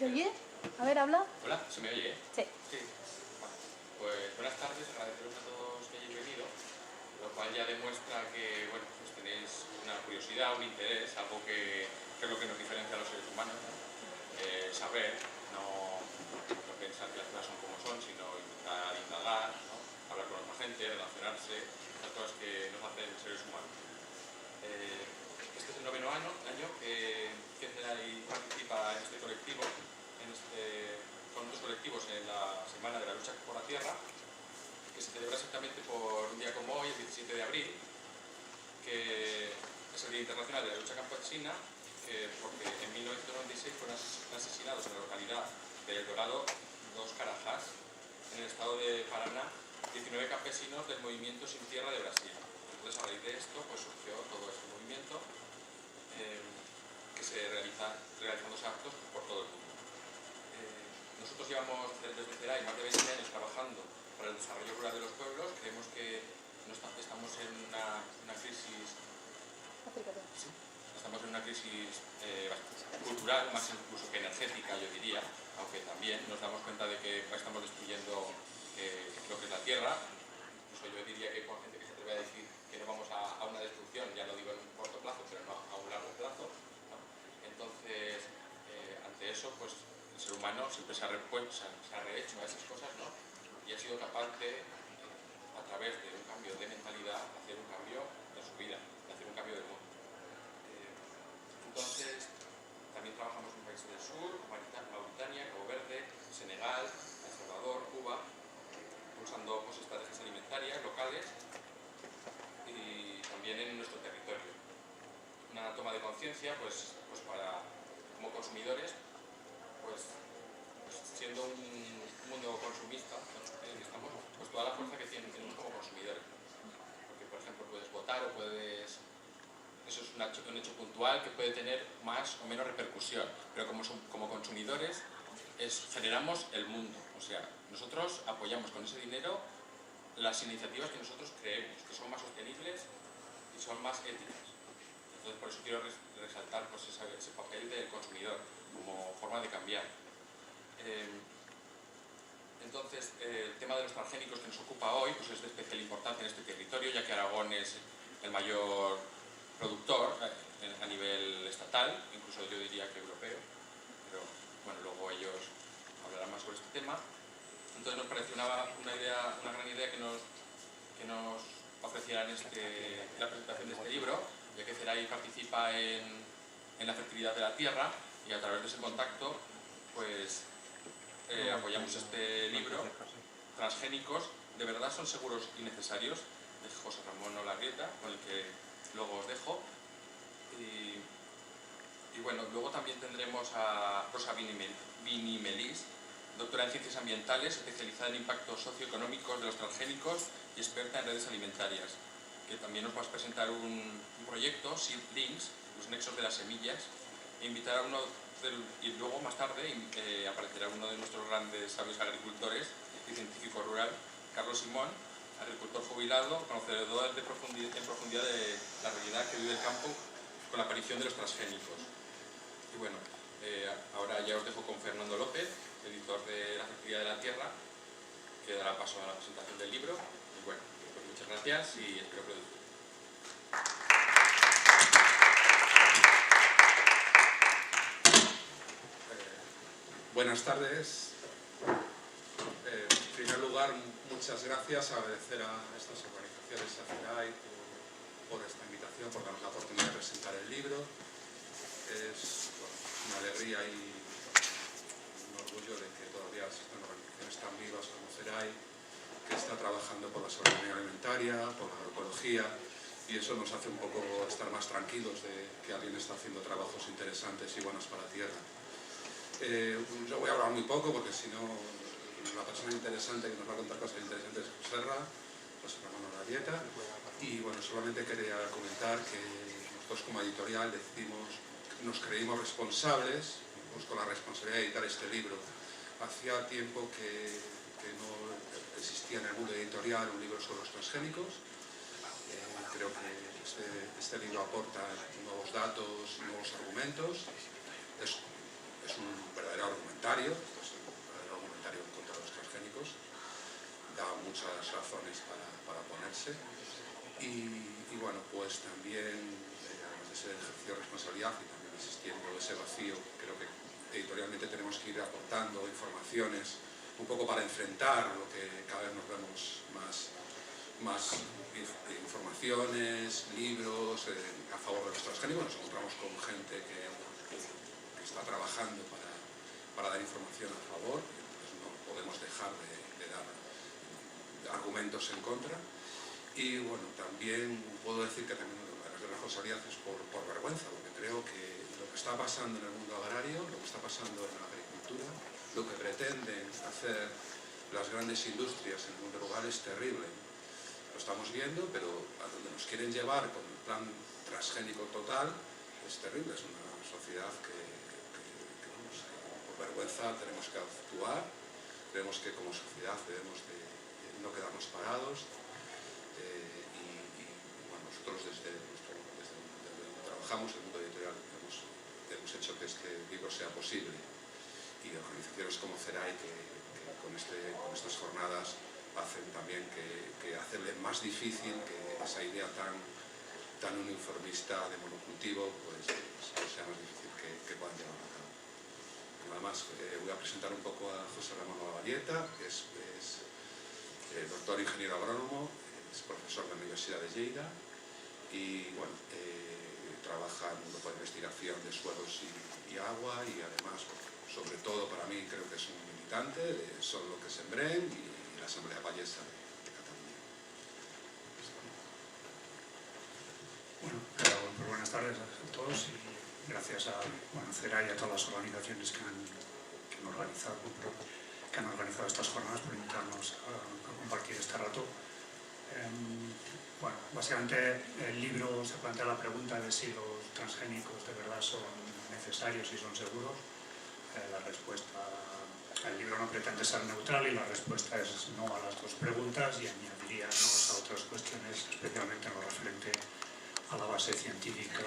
¿Se oye? A ver, habla. Hola, ¿se me oye? Sí. Sí. Bueno, pues buenas tardes, agradeceros a todos que hayáis venido, lo cual ya demuestra que, bueno, pues tenéis una curiosidad, un interés, algo que es lo que nos diferencia a los seres humanos, ¿no? Saber, no pensar que las cosas son como son, sino intentar indagar, ¿no? Hablar con otra gente, relacionarse, las cosas que nos hacen seres humanos. Este es el noveno año que CERAI participa en este colectivo. Son dos colectivos en la Semana de la Lucha por la Tierra, que se celebra exactamente por un día como hoy, el 17 de abril, que es el Día Internacional de la Lucha Campesina, porque en 1996 fueron asesinados en la localidad de El Dorado, dos carajás, en el estado de Paraná, 19 campesinos del movimiento Sin Tierra de Brasil. Entonces, a raíz de esto, pues surgió todo este movimiento que se realizándose actos por todo el mundo. Nosotros llevamos desde CERAI más de 20 años trabajando para el desarrollo rural de los pueblos. Creemos que estamos en una crisis. ¿Sí? Estamos en una crisis cultural, más incluso que energética, yo diría, aunque también nos damos cuenta de que estamos destruyendo lo que es la tierra. Incluso yo diría que hay gente que se atreve a decir que no vamos a una destrucción, ya lo digo en un corto plazo, pero no a un largo plazo, ¿no? Entonces, ante eso, pues el ser humano siempre se ha rehecho a esas cosas, ¿no? Y ha sido capaz de, a través de un cambio de mentalidad, hacer un cambio en su vida, de hacer un cambio del mundo. Entonces, también trabajamos en países del sur, como Mauritania, Cabo Verde, Senegal, El Salvador, Cuba, usando pues, estrategias alimentarias locales y también en nuestro territorio. Una toma de conciencia, pues para, como consumidores, pues siendo un mundo consumista, ¿no? En el que estamos, pues toda la fuerza que tenemos como consumidores. Porque, por ejemplo, puedes votar o puedes... Eso es un hecho puntual que puede tener más o menos repercusión, pero como consumidores generamos el mundo. O sea, nosotros apoyamos con ese dinero las iniciativas que nosotros creemos, que son más sostenibles y son más éticas. Entonces, por eso quiero resaltar pues, ese papel del consumidor como forma de cambiar. Entonces, el tema de los transgénicos que nos ocupa hoy pues es de especial importancia en este territorio, ya que Aragón es el mayor productor a nivel estatal, incluso yo diría que europeo, pero bueno, luego ellos hablarán más sobre este tema. Entonces nos pareció una gran idea que nos ofrecieran la presentación de este libro, ya que CERAI participa en la fertilidad de la tierra y a través de ese contacto pues apoyamos este libro. Transgénicos, ¿de verdad son seguros y necesarios? De José Ramón Olagueta, con el que luego os dejo. Y bueno, luego también tendremos a Rosa Vinimelis, doctora en Ciencias Ambientales, especializada en impactos socioeconómicos de los transgénicos y experta en redes alimentarias, que también nos va a presentar un proyecto, Seedlinks, los nexos de las semillas, e invitar a y luego más tarde aparecerá uno de nuestros grandes sabios agricultores y científico rural, Carlos Simón, agricultor jubilado, conocedor en profundidad de la realidad que vive el campo con la aparición de los transgénicos. Y bueno, ahora ya os dejo con Fernando López, editor de La Fertilidad de la Tierra, que dará paso a la presentación del libro. Y bueno, pues muchas gracias y espero que lo disfruten. Buenas tardes. En primer lugar, muchas gracias, agradecer a estas organizaciones, a CERAI, por esta invitación, por darnos la oportunidad de presentar el libro. Es una alegría y un orgullo de que todavía existen organizaciones tan vivas como CERAI, que está trabajando por la soberanía alimentaria, por la agroecología, y eso nos hace un poco estar más tranquilos de que alguien está haciendo trabajos interesantes y buenos para la tierra. Yo voy a hablar muy poco porque si no, la persona interesante que nos va a contar cosas interesantes es José Ramón Olagueta. Y bueno, solamente quería comentar que nosotros como editorial nos creímos responsables, con la responsabilidad de editar este libro. Hacía tiempo que no existía en el mundo editorial un libro sobre los transgénicos. Creo que este libro aporta nuevos datos, nuevos argumentos. es un verdadero argumentario, es un verdadero argumentario contra los transgénicos, da muchas razones para oponerse y bueno, pues también, además de ese ejercicio de responsabilidad y también existiendo ese vacío, creo que editorialmente tenemos que ir aportando informaciones un poco para enfrentar lo que cada vez nos vemos más informaciones, libros a favor de los transgénicos. Nos encontramos con gente que está trabajando para dar información a favor, entonces no podemos dejar de dar argumentos en contra. Y bueno, también puedo decir que también la responsabilidad es por vergüenza, porque creo que lo que está pasando en el mundo agrario, lo que está pasando en la agricultura, lo que pretenden hacer las grandes industrias en el mundo rural es terrible. Lo estamos viendo, pero a donde nos quieren llevar con el plan transgénico total es terrible. Es una sociedad que por vergüenza tenemos que actuar. Creemos que como sociedad debemos de no quedarnos parados y bueno, nosotros desde donde trabajamos, el mundo editorial, hemos hecho que este libro sea posible, y organizaciones como CERAI que con estas jornadas hacen también que hacerle más difícil que esa idea tan uniformista de monocultivo pues sea más difícil que puedan llevarlo a cabo. Nada más, voy a presentar un poco a José Ramón Lavalleta, que es doctor ingeniero agrónomo, es profesor de la Universidad de Lleida y bueno, trabaja en un grupo de investigación de suelos y agua, y además, sobre todo para mí, creo que es un militante de Son lo que sembrén y la Asamblea Pallesa de Cataluña. Bueno, pues buenas tardes a todos y gracias a CERAI y a todas las organizaciones que han organizado estas jornadas por invitarnos a compartir este rato. Bueno, básicamente el libro se plantea la pregunta de si los transgénicos de verdad son necesarios y son seguros. La respuesta, el libro no pretende ser neutral y la respuesta es no a las dos preguntas, y añadiría no a otras cuestiones, especialmente en lo referente a la base científica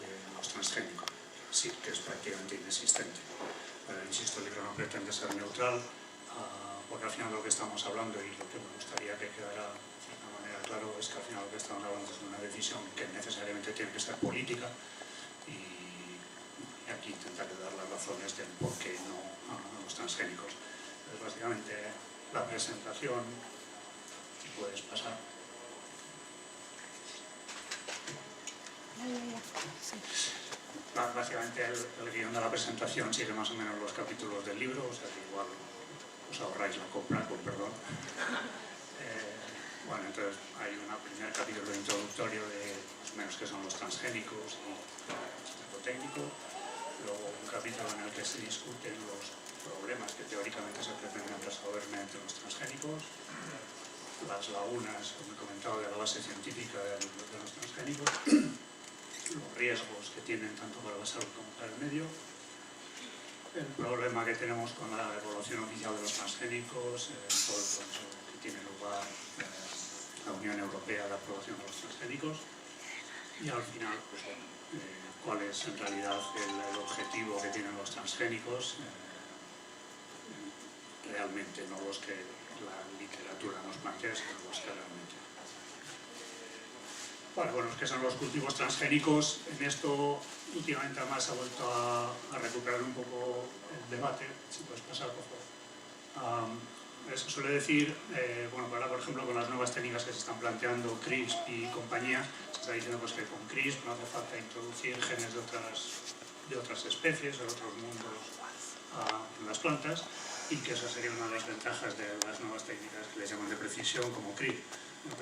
de los transgénicos, sí, que es prácticamente inexistente. Insisto, el libro no pretende ser neutral, porque al final lo que estamos hablando, y lo que me gustaría que quedara de una manera claro, es que al final lo que estamos hablando es de una decisión que necesariamente tiene que ser política, y aquí intentaré dar las razones del por qué no a los transgénicos. Entonces, básicamente, la presentación, si puedes pasar. Básicamente el guión de la presentación sigue más o menos los capítulos del libro, o sea que igual os ahorráis la compra, con perdón. Bueno, entonces hay un primer capítulo introductorio de más o menos qué son los transgénicos y lo técnico, luego un capítulo en el que se discuten los problemas que teóricamente se pretenden resolver mediante los transgénicos, las lagunas, como he comentado, de la base científica de los transgénicos, los riesgos que tienen tanto para la salud como para el medio, el problema que tenemos con la evaluación oficial de los transgénicos, todo el proceso que tiene lugar la Unión Europea de aprobación de los transgénicos, y al final, pues, cuál es en realidad el objetivo que tienen los transgénicos, realmente no los que la literatura nos plantea, sino los que realmente. Bueno, ¿qué son los cultivos transgénicos? En esto últimamente además se ha vuelto a recuperar un poco el debate, si puedes pasar por favor. Se suele decir, bueno, ahora por ejemplo con las nuevas técnicas que se están planteando, CRISP y compañía, se está diciendo pues, que con CRISP no hace falta introducir genes de otras especies o de otros mundos en las plantas, y que esa sería una de las ventajas de las nuevas técnicas que les llaman de precisión como CRISP.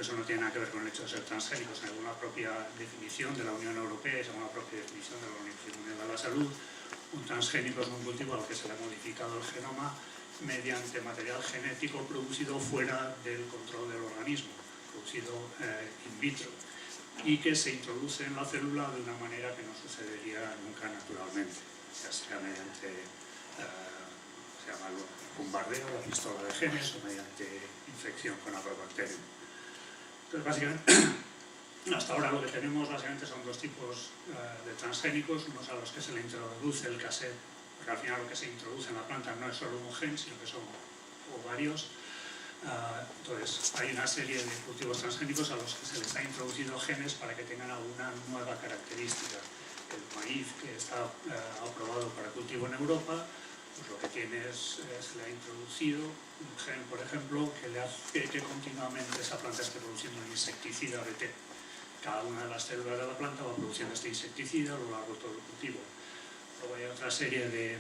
Eso no tiene nada que ver con el hecho de ser transgénicos, según la propia definición de la Unión Europea y según la propia definición de la Organización Mundial de la Salud. Un transgénico es un cultivo al que se le ha modificado el genoma mediante material genético producido fuera del control del organismo, producido in vitro, y que se introduce en la célula de una manera que no sucedería nunca naturalmente, ya sea mediante se llama el bombardeo, la pistola de genes, o mediante infección con agrobacterium. Entonces, básicamente, hasta ahora lo que tenemos básicamente son dos tipos de transgénicos, unos a los que se le introduce el cassette porque al final lo que se introduce en la planta no es solo un gen, sino que son varios. Entonces, hay una serie de cultivos transgénicos a los que se les ha introducido genes para que tengan alguna nueva característica. El maíz, que está aprobado para cultivo en Europa, pues lo que tiene es, se le ha introducido un gen, por ejemplo, que le hace que continuamente esa planta esté produciendo un insecticida BT. Cada una de las células de la planta va produciendo este insecticida a lo largo de todo el cultivo. Luego hay otra serie de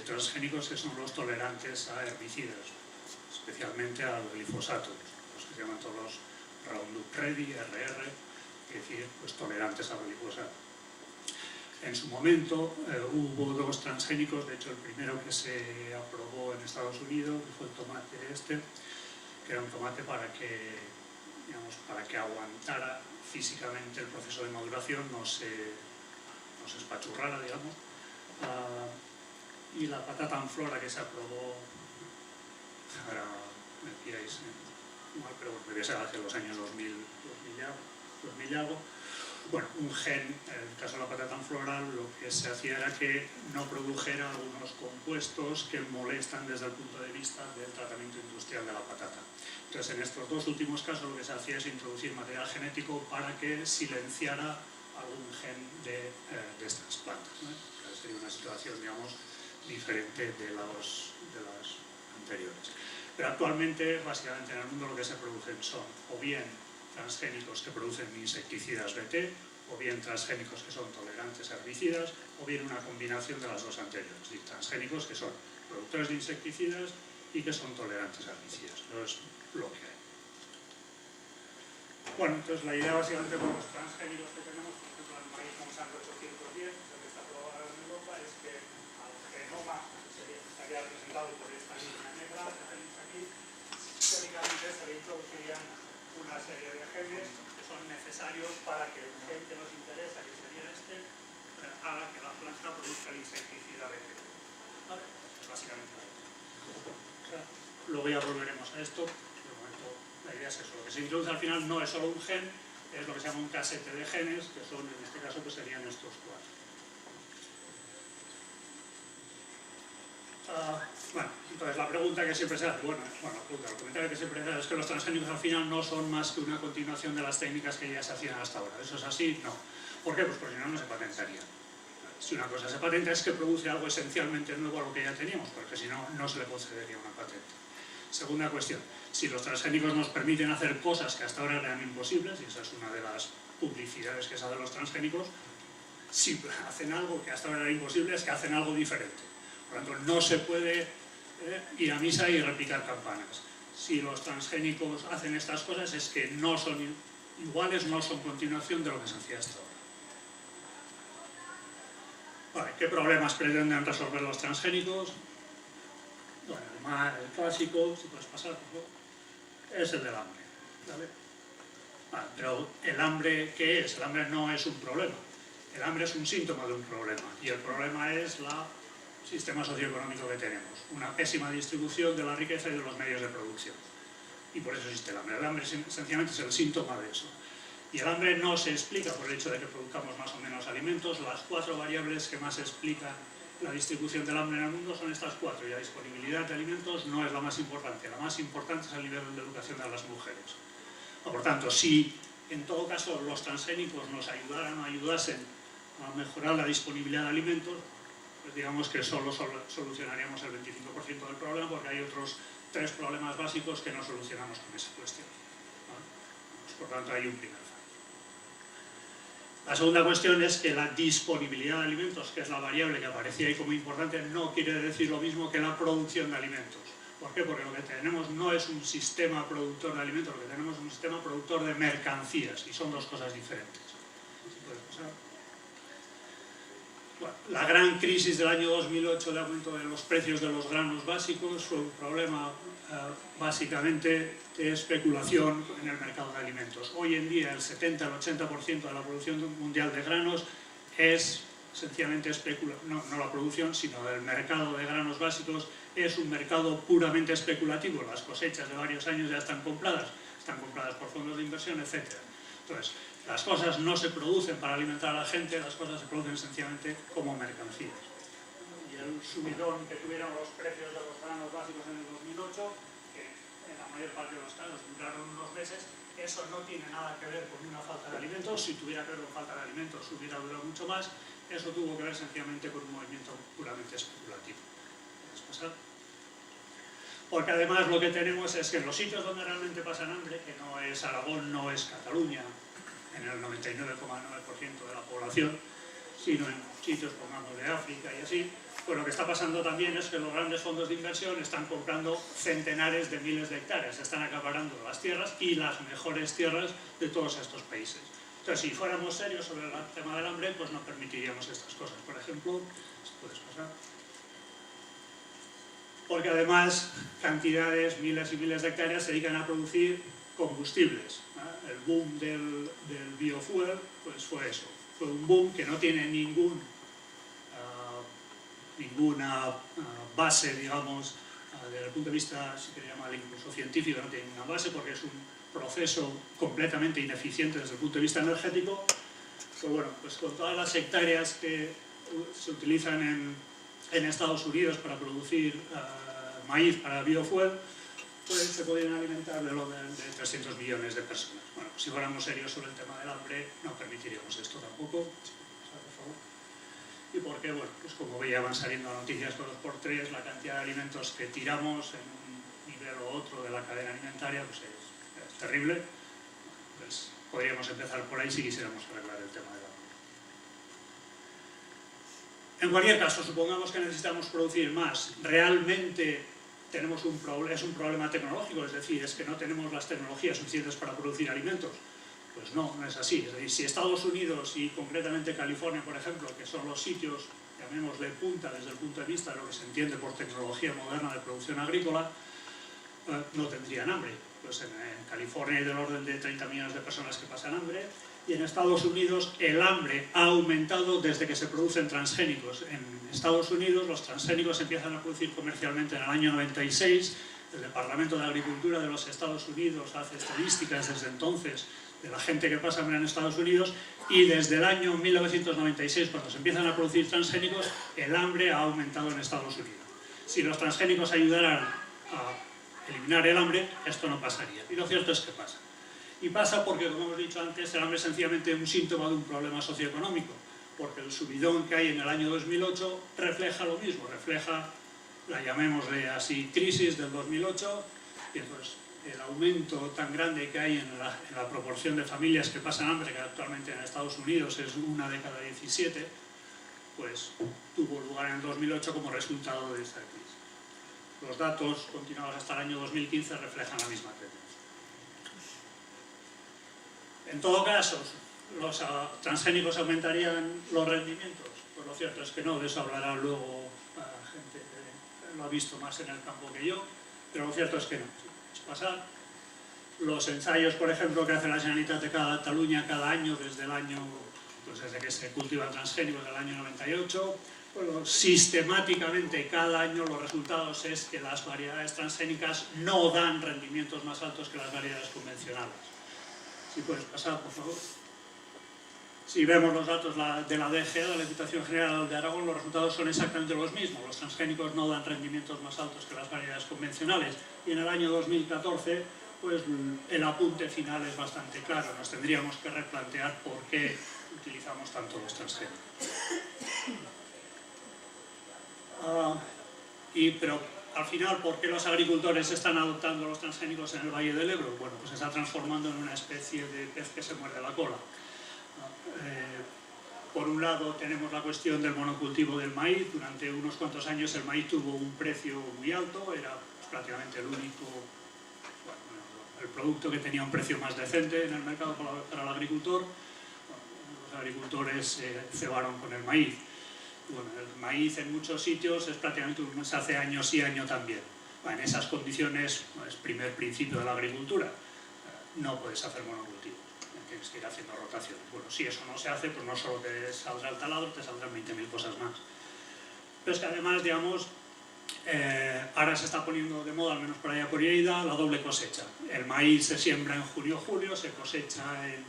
transgénicos que son los tolerantes a herbicidas, especialmente al glifosato, los que se llaman todos los Roundup Ready, RR, es decir, pues tolerantes al glifosato. En su momento hubo dos transgénicos, de hecho el primero que se aprobó en Estados Unidos fue el tomate este, que era un tomate para que, digamos, para que aguantara físicamente el proceso de maduración, no se espachurrara, digamos. Y la patata Amflora, que se aprobó, ahora me pilláis mal, pero debía ser hace los años 2000 y algo. Bueno, un gen, en el caso de la patata Amflora, lo que se hacía era que no produjera algunos compuestos que molestan desde el punto de vista del tratamiento industrial de la patata. Entonces, en estos dos últimos casos, lo que se hacía es introducir material genético para que silenciara algún gen de estas plantas, ¿no? Sería una situación, digamos, diferente de las anteriores. Pero actualmente, básicamente en el mundo lo que se producen son o bien transgénicos que producen insecticidas BT, o bien transgénicos que son tolerantes a herbicidas, o bien una combinación de las dos anteriores, es decir, transgénicos que son productores de insecticidas y que son tolerantes a herbicidas. Eso es lo que hay. Bueno, entonces la idea básicamente con los transgénicos que tenemos, por ejemplo, el maíz Monsanto 810, el que está aprobado en Europa, es que al genoma que estaría representado por esta línea negra que tenéis aquí, técnicamente se le introducirían una serie de genes que son necesarios para que el gen que nos interesa, que sería este, haga que la planta produzca el insecticida BT. ¿Vale? Básicamente. O sea, luego ya volveremos a esto. De momento, la idea es eso. Lo que se introduce al final no es solo un gen, es lo que se llama un casete de genes, que son, en este caso, pues serían estos cuatro. Bueno, entonces la pregunta que siempre se hace, el comentario que siempre se hace es que los transgénicos al final no son más que una continuación de las técnicas que ya se hacían hasta ahora. ¿Eso es así? No. ¿Por qué? Pues porque si no, no se patentaría. Si una cosa se patenta es que produce algo esencialmente nuevo a lo que ya teníamos, porque si no, no se le concedería una patente. Segunda cuestión, si los transgénicos nos permiten hacer cosas que hasta ahora eran imposibles, y esa es una de las publicidades que se hacen los transgénicos, si hacen algo que hasta ahora era imposible, es que hacen algo diferente. Por lo tanto, no se puede ir a misa y replicar campanas. Si los transgénicos hacen estas cosas es que no son iguales, no son continuación de lo que se hacía hasta ahora. Vale, ¿qué problemas pretenden resolver los transgénicos? Bueno, el clásico, si puedes pasar, es el del hambre. ¿Vale? Vale, pero ¿el hambre qué es? El hambre no es un problema. El hambre es un síntoma de un problema. Y el problema es el sistema socioeconómico que tenemos. Una pésima distribución de la riqueza y de los medios de producción. Y por eso existe el hambre. El hambre sencillamente es el síntoma de eso. Y el hambre no se explica por el hecho de que produzcamos más o menos alimentos. Las cuatro variables que más explican la distribución del hambre en el mundo son estas cuatro, y la disponibilidad de alimentos no es la más importante. La más importante es el nivel de educación de las mujeres. Por tanto, si en todo caso los transgénicos nos ayudaran o ayudasen a mejorar la disponibilidad de alimentos, pues digamos que solo solucionaríamos el 25% del problema, porque hay otros 3 problemas básicos que no solucionamos con esa cuestión. ¿Vale? Pues por tanto, hay un primer fallo. La segunda cuestión es que la disponibilidad de alimentos, que es la variable que aparecía ahí como importante, no quiere decir lo mismo que la producción de alimentos. ¿Por qué? Porque lo que tenemos no es un sistema productor de alimentos, lo que tenemos es un sistema productor de mercancías, y son dos cosas diferentes. ¿Sí puede pasar? Bueno, la gran crisis del año 2008 de aumento de los precios de los granos básicos fue un problema básicamente de especulación en el mercado de alimentos. Hoy en día el 70 al 80% de la producción mundial de granos es sencillamente especulación, no la producción, sino el mercado de granos básicos es un mercado puramente especulativo. Las cosechas de varios años ya están compradas por fondos de inversión, etc. Entonces, las cosas no se producen para alimentar a la gente, las cosas se producen sencillamente como mercancías. Y el subidón que tuvieron los precios de los granos básicos en el 2008, que en la mayor parte de los casos duraron unos meses. Eso no tiene nada que ver con una falta de alimentos. Si tuviera que ver con falta de alimentos hubiera durado mucho más. Eso tuvo que ver sencillamente con un movimiento puramente especulativo. ¿Puedes pasar? Porque además lo que tenemos es que en los sitios donde realmente pasan hambre, que no es Aragón, no es Cataluña, en el 99,9% de la población, sino en sitios, pongamos, de África y así, pues lo que está pasando también es que los grandes fondos de inversión están comprando centenares de miles de hectáreas, están acaparando las tierras y las mejores tierras de todos estos países. Entonces, si fuéramos serios sobre el tema del hambre, pues no permitiríamos estas cosas. Por ejemplo, ¿puedes pasar? Porque además, cantidades, miles y miles de hectáreas se dedican a producir combustibles. El boom del biofuel, pues fue eso. Fue un boom que no tiene ninguna base, digamos, desde el punto de vista, si quería llamar incluso científico, no tiene ninguna base porque es un proceso completamente ineficiente desde el punto de vista energético. Pues bueno, pues con todas las hectáreas que se utilizan en Estados Unidos para producir maíz para biofuel, pues se podrían alimentar de 300 millones de personas. Bueno, si fuéramos serios sobre el tema del hambre, no permitiríamos esto tampoco. Por favor. Y porque, bueno, pues como ya van saliendo noticias todos por tres, la cantidad de alimentos que tiramos en un nivel u otro de la cadena alimentaria pues es terrible. Pues podríamos empezar por ahí si quisiéramos arreglar el tema del hambre. En cualquier caso, supongamos que necesitamos producir más. Realmente tenemos es un problema tecnológico, es decir, es que no tenemos las tecnologías suficientes para producir alimentos. Pues no, no es así. Es decir, si Estados Unidos y concretamente California, por ejemplo, que son los sitios, llamémosle punta desde el punto de vista de lo que se entiende por tecnología moderna de producción agrícola, no tendrían hambre. Pues en California hay del orden de 30 millones de personas que pasan hambre, y en Estados Unidos el hambre ha aumentado desde que se producen transgénicos. En Estados Unidos los transgénicos empiezan a producir comercialmente en el año 96, el Departamento de Agricultura de los Estados Unidos hace estadísticas desde entonces de la gente que pasa hambre en Estados Unidos, y desde el año 1996, cuando se empiezan a producir transgénicos, el hambre ha aumentado en Estados Unidos. Si los transgénicos ayudaran a eliminar el hambre, esto no pasaría. Y lo cierto es que pasa. Y pasa porque, como hemos dicho antes, el hambre es sencillamente un síntoma de un problema socioeconómico, porque el subidón que hay en el año 2008 refleja lo mismo, refleja, la llamémosle así, crisis del 2008, y entonces el aumento tan grande que hay en la proporción de familias que pasan hambre, que actualmente en Estados Unidos es 1 de cada 17, pues tuvo lugar en el 2008 como resultado de esta crisis. Los datos continuados hasta el año 2015 reflejan la misma tendencia. En todo caso, ¿los transgénicos aumentarían los rendimientos? Pues lo cierto es que no, de eso hablará luego gente que lo ha visto más en el campo que yo, pero lo cierto es que no. Es pasar. Los ensayos, por ejemplo, que hace la Generalitat de Cataluña cada año, desde que se cultivan transgénicos del año 98, bueno, sistemáticamente cada año los resultados es que las variedades transgénicas no dan rendimientos más altos que las variedades convencionales. Si puedes pasar, por favor. Si vemos los datos de la DGA, de la Diputación General de Aragón, los resultados son exactamente los mismos. Los transgénicos no dan rendimientos más altos que las variedades convencionales. Y en el año 2014, pues el apunte final es bastante claro. Nos tendríamos que replantear por qué utilizamos tanto los transgénicos. Pero al final, ¿por qué los agricultores están adoptando los transgénicos en el Valle del Ebro? Bueno, pues se está transformando en una especie de pez que se muerde la cola. Por un lado tenemos la cuestión del monocultivo del maíz. Durante unos cuantos años el maíz tuvo un precio muy alto, era prácticamente el único, el producto que tenía un precio más decente en el mercado para el agricultor. Los agricultores se cebaron con el maíz. Bueno, el maíz en muchos sitios es prácticamente se hace año sí, año también. En esas condiciones es primer principio de la agricultura. No puedes hacer monocultivo, tienes que ir haciendo rotaciones. Bueno, si eso no se hace, pues no solo te saldrá el taladro, te saldrán 20.000 cosas más. Pero es que además, digamos, ahora se está poniendo de moda, al menos por allá por Lleida, la doble cosecha. El maíz se siembra en junio-julio, se cosecha en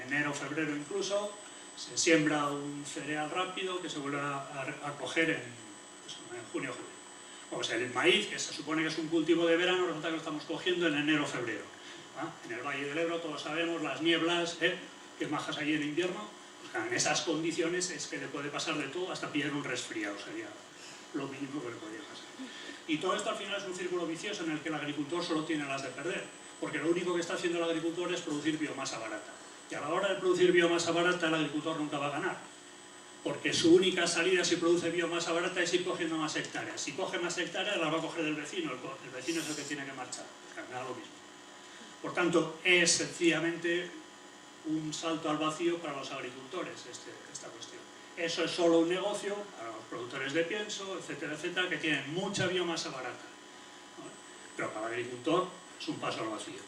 enero, febrero incluso. Se siembra un cereal rápido que se vuelve a coger en junio o julio. Pues el maíz, que se supone que es un cultivo de verano, resulta que lo estamos cogiendo en enero o febrero. En el Valle del Ebro todos sabemos las nieblas, que bajas allí en invierno, pues, en esas condiciones es que le puede pasar de todo hasta pillar un resfriado, sería lo mínimo que le podría pasar. Y todo esto al final es un círculo vicioso en el que el agricultor solo tiene las de perder, porque lo único que está haciendo el agricultor es producir biomasa barata. Y a la hora de producir biomasa barata el agricultor nunca va a ganar, porque su única salida si produce biomasa barata es ir cogiendo más hectáreas. Si coge más hectáreas las va a coger del vecino, el vecino es el que tiene que marchar, me da lo mismo. Por tanto, es sencillamente un salto al vacío para los agricultores esta cuestión. Eso es solo un negocio para los productores de pienso, etcétera, etcétera, que tienen mucha biomasa barata. Pero para el agricultor es un paso al vacío.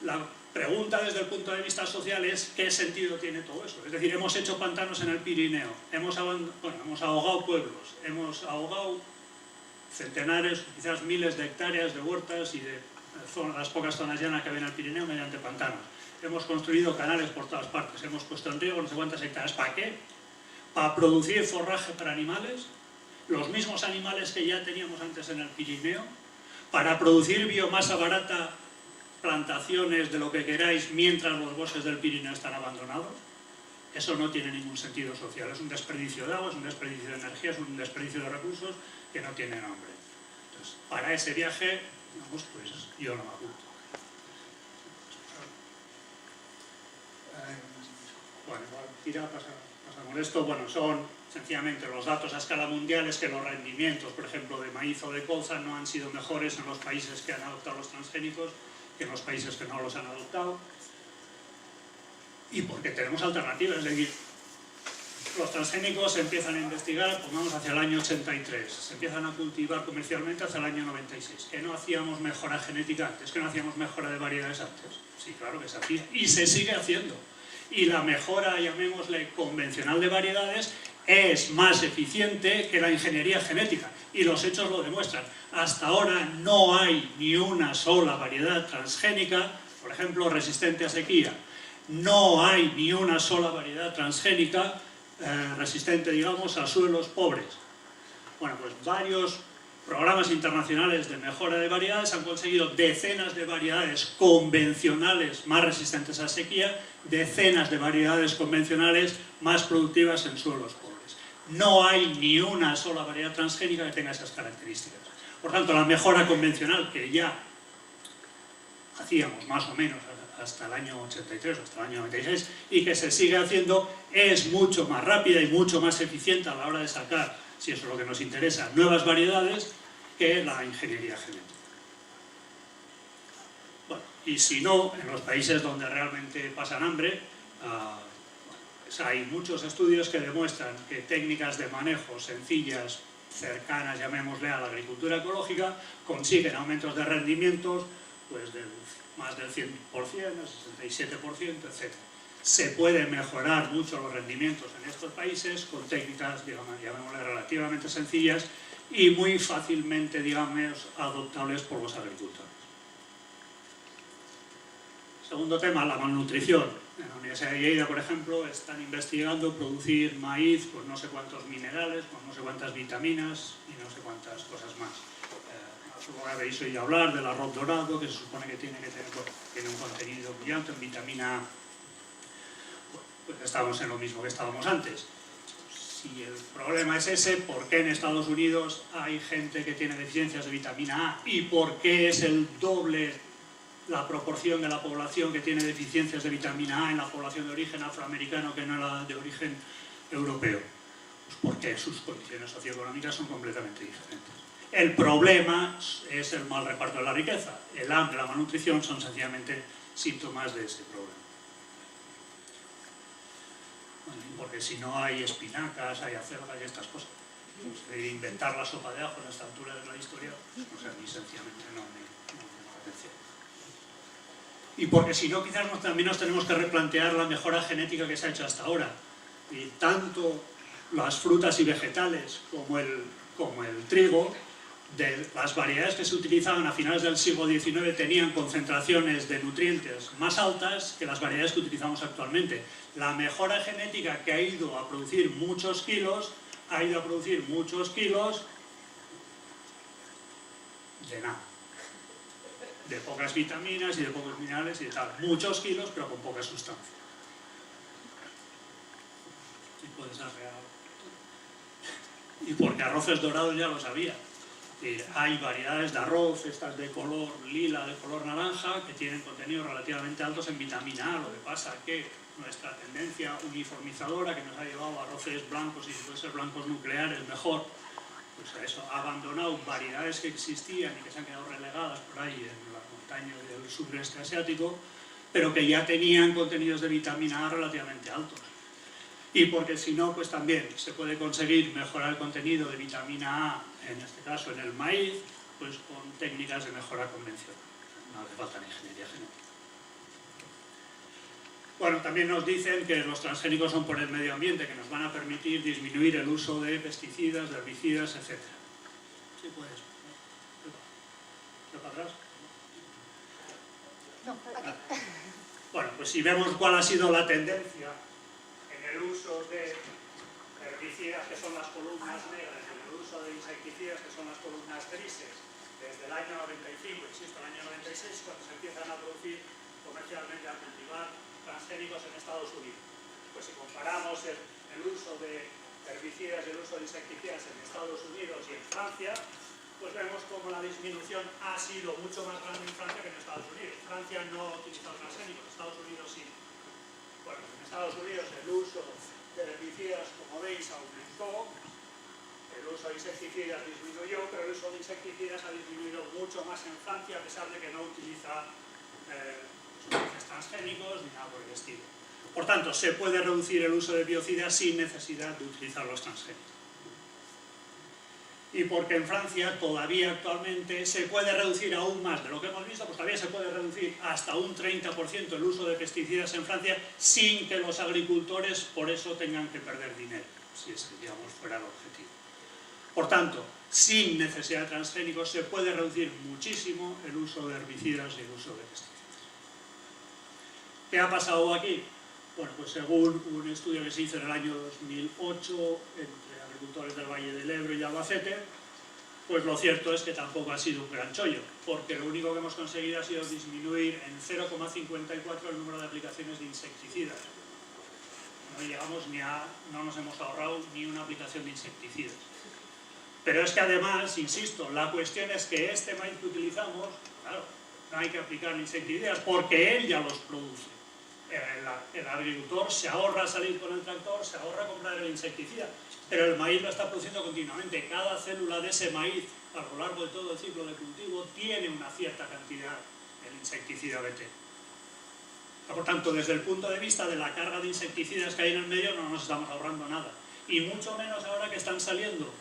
La pregunta desde el punto de vista social es ¿qué sentido tiene todo eso? Es decir, hemos hecho pantanos en el Pirineo, hemos ahogado pueblos, hemos ahogado centenares, quizás miles de hectáreas de huertas y de las pocas zonas llanas que había en el Pirineo mediante pantanos. Hemos construido canales por todas partes, hemos puesto en riego no sé cuántas hectáreas. ¿Para qué? Para producir forraje para animales, los mismos animales que ya teníamos antes en el Pirineo, para producir biomasa barata, plantaciones de lo que queráis mientras los bosques del Pirineo están abandonados. Eso no tiene ningún sentido social, es un desperdicio de agua, es un desperdicio de energía, es un desperdicio de recursos que no tiene nombre. Entonces, para ese viaje, pues yo no me apunto. Bueno, pasamos esto. Bueno, son sencillamente los datos a escala mundial, es que los rendimientos, por ejemplo, de maíz o de colza no han sido mejores en los países que han adoptado los transgénicos que en los países que no los han adoptado. Y porque tenemos alternativas, es decir, los transgénicos se empiezan a investigar, pongamos, hacia el año 83, se empiezan a cultivar comercialmente hacia el año 96. ¿Que no hacíamos mejora genética antes? ¿Que no hacíamos mejora de variedades antes? Sí, claro que se hacía, y se sigue haciendo. Y la mejora, llamémosle, convencional de variedades es más eficiente que la ingeniería genética, y los hechos lo demuestran. Hasta ahora no hay ni una sola variedad transgénica, por ejemplo, resistente a sequía. No hay ni una sola variedad transgénica resistente, digamos, a suelos pobres. Bueno, pues varios programas internacionales de mejora de variedades han conseguido decenas de variedades convencionales más resistentes a sequía, decenas de variedades convencionales más productivas en suelos pobres. No hay ni una sola variedad transgénica que tenga esas características. Por tanto, la mejora convencional que ya hacíamos más o menos hasta el año 83, hasta el año 96, y que se sigue haciendo, es mucho más rápida y mucho más eficiente a la hora de sacar, si eso es lo que nos interesa, nuevas variedades, que la ingeniería genética. Bueno, y si no, en los países donde realmente pasan hambre, pues hay muchos estudios que demuestran que técnicas de manejo sencillas, cercanas, llamémosle, a la agricultura ecológica, consiguen aumentos de rendimientos pues del más del 100%, el 67%, etc. Se pueden mejorar mucho los rendimientos en estos países con técnicas, digamos, llamémosle, relativamente sencillas y muy fácilmente, digamos, adoptables por los agricultores. Segundo tema, la malnutrición. En la Universidad de Lleida, por ejemplo, están investigando producir maíz con no sé cuántos minerales, con no sé cuántas vitaminas y no sé cuántas cosas más. Supongo que habéis oído hablar del arroz dorado, que se supone que tiene un contenido muy alto en vitamina A. Bueno, pues estamos en lo mismo que estábamos antes. Si el problema es ese, ¿por qué en Estados Unidos hay gente que tiene deficiencias de vitamina A? ¿Y por qué es el doble la proporción de la población que tiene deficiencias de vitamina A en la población de origen afroamericano que no la de origen europeo? Pues porque sus condiciones socioeconómicas son completamente diferentes. El problema es el mal reparto de la riqueza. El hambre y la malnutrición son sencillamente síntomas de ese problema. Bueno, porque si no hay espinacas, hay acelgas y estas cosas. Pues inventar la sopa de ajo en esta altura de la historia, pues, o sea, a mí sencillamente no me llama la atención. Y porque si no, quizás también nos tenemos que replantear la mejora genética que se ha hecho hasta ahora. Y tanto las frutas y vegetales como el trigo, de las variedades que se utilizaban a finales del siglo XIX tenían concentraciones de nutrientes más altas que las variedades que utilizamos actualmente. La mejora genética que ha ido a producir muchos kilos ha ido a producir muchos kilos de nada. De pocas vitaminas y de pocos minerales y de tal. Muchos kilos, pero con poca sustancia. Y puedes arrear. Y porque arroces dorados ya lo sabía. Hay variedades de arroz, estas de color lila, de color naranja, que tienen contenidos relativamente altos en vitamina A. Lo que pasa es que nuestra tendencia uniformizadora, que nos ha llevado a arroces blancos, y si pueden ser blancos nucleares mejor, pues a eso, ha abandonado variedades que existían y que se han quedado relegadas por ahí en las montañas del sureste asiático, pero que ya tenían contenidos de vitamina A relativamente altos. Y porque si no, pues también se puede conseguir mejorar el contenido de vitamina A, en este caso en el maíz, pues con técnicas de mejora convencional. No hace falta ni ingeniería genética. Bueno, también nos dicen que los transgénicos son por el medio ambiente, que nos van a permitir disminuir el uso de pesticidas, de herbicidas, etc. Sí, puedes. ¿Qué para atrás? No, aquí. Bueno, pues si vemos cuál ha sido la tendencia en el uso de herbicidas, que son las columnas negras, y en el uso de insecticidas, que son las columnas grises, desde el año 95, insisto, el año 96, cuando se empiezan a producir comercialmente, a cultivar transgénicos en Estados Unidos. Pues si comparamos el uso de herbicidas y el uso de insecticidas en Estados Unidos y en Francia, pues vemos como la disminución ha sido mucho más grande en Francia que en Estados Unidos. Francia no ha utilizado transgénicos, Estados Unidos sí. Bueno, en Estados Unidos el uso de herbicidas, como veis, aumentó, el uso de insecticidas disminuyó, pero el uso de insecticidas ha disminuido mucho más en Francia, a pesar de que no utiliza transgénicos ni nada por el estilo. Por tanto, se puede reducir el uso de biocidas sin necesidad de utilizar los transgénicos. Y porque en Francia todavía actualmente se puede reducir aún más de lo que hemos visto, pues todavía se puede reducir hasta un 30% el uso de pesticidas en Francia sin que los agricultores por eso tengan que perder dinero, si ese, digamos, fuera el objetivo. Por tanto, sin necesidad de transgénicos se puede reducir muchísimo el uso de herbicidas y el uso de pesticidas. ¿Qué ha pasado aquí? Bueno, pues según un estudio que se hizo en el año 2008 entre agricultores del Valle del Ebro y Albacete, pues lo cierto es que tampoco ha sido un gran chollo, porque lo único que hemos conseguido ha sido disminuir en 0,54 el número de aplicaciones de insecticidas. No llegamos no nos hemos ahorrado ni una aplicación de insecticidas. Pero es que además, insisto, la cuestión es que este maíz que utilizamos, claro, no hay que aplicar insecticidas porque él ya los produce. El agricultor se ahorra salir con el tractor, se ahorra comprar el insecticida, pero el maíz lo está produciendo continuamente. Cada célula de ese maíz, a lo largo de todo el ciclo de cultivo, tiene una cierta cantidad del insecticida BT. Por tanto, desde el punto de vista de la carga de insecticidas que hay en el medio, no nos estamos ahorrando nada. Y mucho menos ahora que están saliendo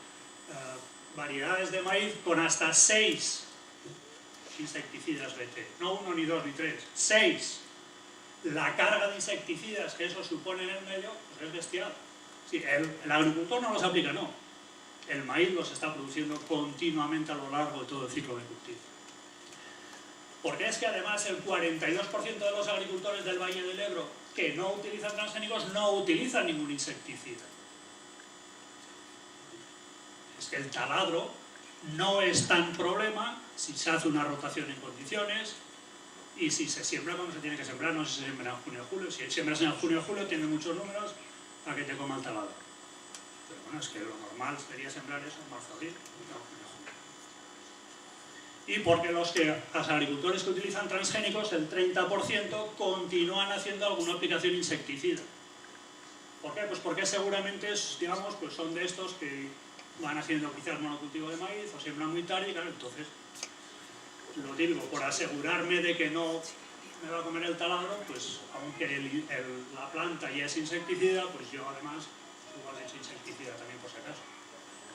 variedades de maíz con hasta 6 insecticidas BT. No 1, ni 2, ni 3, 6. La carga de insecticidas que eso supone en el medio, pues es bestial. Sí, el agricultor no los aplica, no. El maíz los está produciendo continuamente a lo largo de todo el ciclo de cultivo. Porque es que además el 42% de los agricultores del Valle del Ebro que no utilizan transgénicos no utilizan ningún insecticida. Es que el taladro no es tan problema si se hace una rotación en condiciones y si se siembra cuando se tiene que sembrar, no si se siembra en junio o julio. Si siembras en junio o julio tiene muchos números a que te coma el taladro. Pero bueno, es que lo normal sería sembrar eso en marzo, abril, no, junio, julio. Y porque los agricultores que utilizan transgénicos, el 30% continúan haciendo alguna aplicación insecticida. ¿Por qué? Pues porque seguramente, digamos, pues son de estos que van haciendo quizás monocultivo de maíz o siembran muy tarde y claro, entonces lo típico, por asegurarme de que no me va a comer el taladro, pues aunque la planta ya es insecticida, pues yo además igual he hecho insecticida también por si acaso.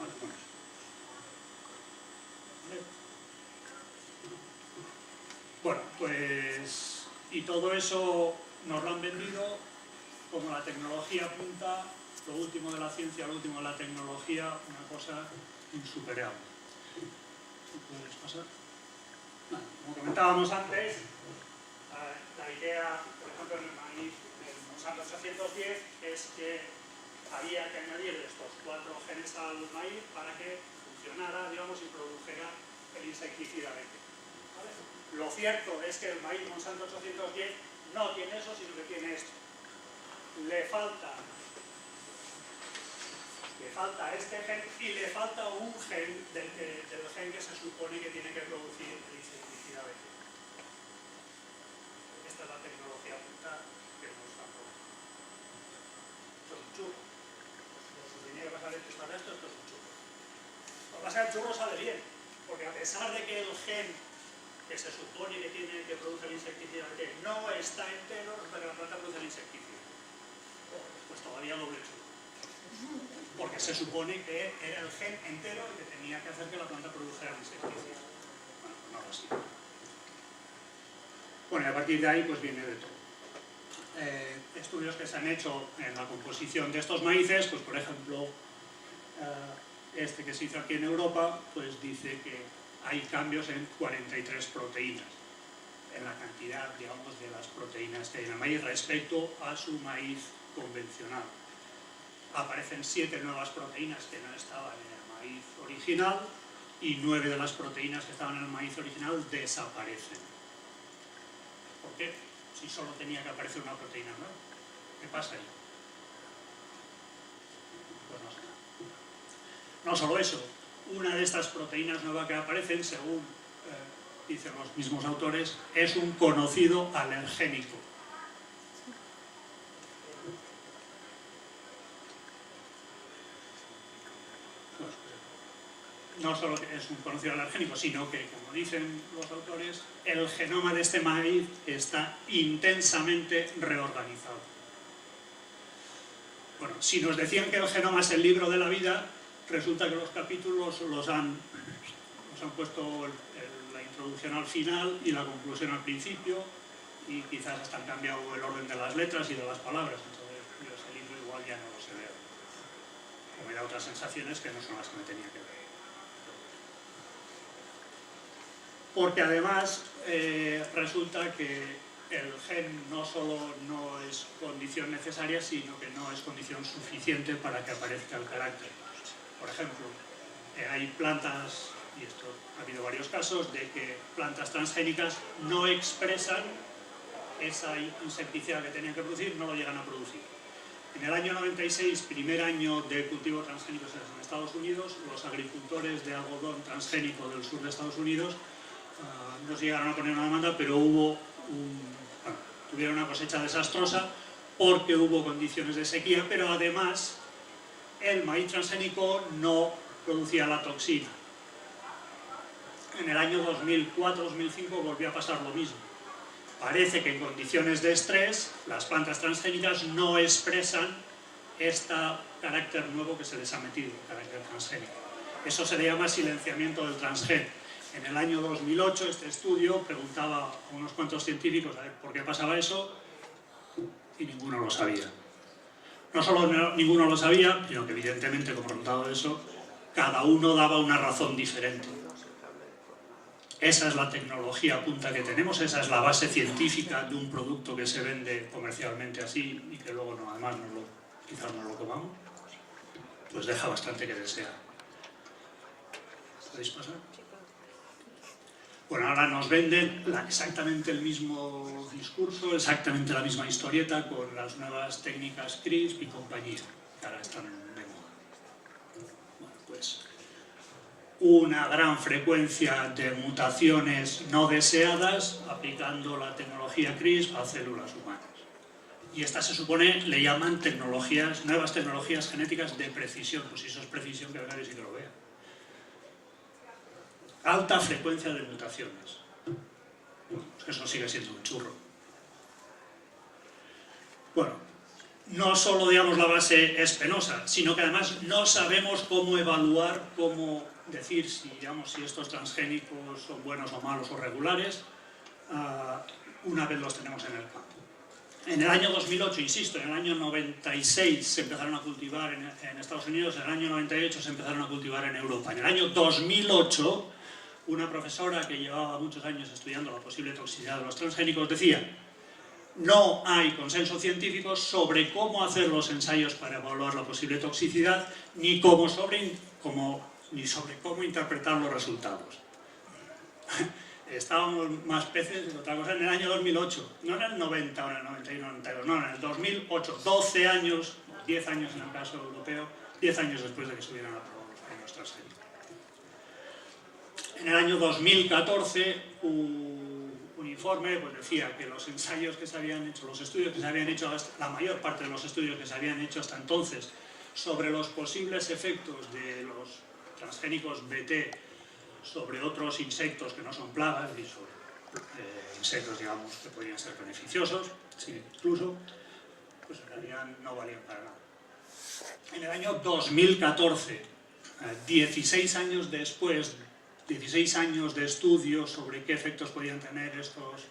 Vale, bueno. Bueno, pues y todo eso nos lo han vendido como la tecnología apunta, lo último de la ciencia, lo último de la tecnología, una cosa insuperable. ¿Puedes pasar? Bueno, como comentábamos antes, la idea, por ejemplo, en el maíz, en Monsanto 810, es que había que añadir estos 4 genes al maíz para que funcionara, digamos, y produjera el insecticida BT. ¿Vale? Lo cierto es que el maíz Monsanto 810 no tiene eso, sino que tiene esto. Le falta este gen y le falta un gen del gen que se supone que tiene que producir el insecticida BT. Esta es la tecnología punta que nos han producido. Esto es un churro. Si tenía que pasar esto es un churro. Lo que pasa es que el churro sale bien, porque a pesar de que el gen que se supone que tiene que producir el insecticida BT no está entero, resulta que la planta produce el insecticida. Pues todavía doble churro. Porque se supone que era el gen entero el que tenía que hacer que la planta produjera el insecticida. Bueno, no lo sé. Bueno, y a partir de ahí pues viene de todo. Estudios que se han hecho en la composición de estos maíces, pues por ejemplo, este que se hizo aquí en Europa, pues dice que hay cambios en 43 proteínas, en la cantidad, digamos, de las proteínas que hay en el maíz respecto a su maíz convencional. Aparecen 7 nuevas proteínas que no estaban en el maíz original y 9 de las proteínas que estaban en el maíz original desaparecen. ¿Por qué? Si solo tenía que aparecer una proteína nueva. ¿Qué pasa ahí? Pues no sé. No solo eso, una de estas proteínas nuevas que aparecen, según dicen los mismos autores, es un conocido alergénico. No solo es un conocido alergénico, sino que, como dicen los autores, el genoma de este maíz está intensamente reorganizado. Bueno, si nos decían que el genoma es el libro de la vida, resulta que los capítulos los han puesto la introducción al final y la conclusión al principio, y quizás hasta han cambiado el orden de las letras y de las palabras, entonces yo ese libro igual ya no lo sé leer. O me da otras sensaciones que no son las que me tenía que ver. Porque además resulta que el gen no solo no es condición necesaria, sino que no es condición suficiente para que aparezca el carácter. Por ejemplo, hay plantas, y esto ha habido varios casos, de que plantas transgénicas no expresan esa insecticida que tenían que producir, no lo llegan a producir. En el año 96, primer año de cultivo transgénicos en Estados Unidos, los agricultores de algodón transgénico del sur de Estados Unidos no se llegaron a poner una demanda, pero tuvieron una cosecha desastrosa porque hubo condiciones de sequía, pero además el maíz transgénico no producía la toxina. En el año 2004-2005 volvió a pasar lo mismo. Parece que en condiciones de estrés las plantas transgénicas no expresan este carácter nuevo que se les ha metido, el carácter transgénico. Eso se le llama silenciamiento del transgen. En el año 2008 este estudio preguntaba a unos cuantos científicos a ver por qué pasaba eso y ninguno lo sabía. No solo ninguno lo sabía, sino que evidentemente como resultado de eso, cada uno daba una razón diferente. Esa es la tecnología punta que tenemos, esa es la base científica de un producto que se vende comercialmente así y que luego además quizás no lo comamos, pues deja bastante que desear. ¿Podéis pasar? Bueno, ahora nos venden exactamente el mismo discurso, exactamente la misma historieta con las nuevas técnicas CRISP y compañía, que ahora están de moda. Bueno, pues una gran frecuencia de mutaciones no deseadas aplicando la tecnología CRISP a células humanas. Y estas se supone, le llaman nuevas tecnologías genéticas de precisión. Pues si eso es precisión, que nadie sí que lo vea. Alta frecuencia de mutaciones. Eso sigue siendo un churro. Bueno, no solo, digamos, la base es penosa, sino que además no sabemos cómo evaluar, cómo decir si estos transgénicos son buenos o malos o regulares, una vez los tenemos en el campo. En el año 2008, insisto, en el año 96 se empezaron a cultivar en Estados Unidos, en el año 98 se empezaron a cultivar en Europa. En el año 2008, una profesora que llevaba muchos años estudiando la posible toxicidad de los transgénicos decía: no hay consenso científico sobre cómo hacer los ensayos para evaluar la posible toxicidad, ni sobre cómo interpretar los resultados. Estábamos más peces de otra cosa en el año 2008, no en el 90 o en el 91, 92, no, en el 2008, 12 años, 10 años en el caso europeo, 10 años después de que se hubieran aprobado los premios transgénicos. En el año 2014, un informe pues decía que los ensayos que se habían hecho, los estudios que se habían hecho, la mayor parte de los estudios que se habían hecho hasta entonces sobre los posibles efectos de los transgénicos BT sobre otros insectos que no son plagas y sobre insectos, digamos, que podrían ser beneficiosos, sí, incluso, pues en realidad no valían para nada. En el año 2014, 16 años después, 16 años de estudios sobre qué efectos podían tener estos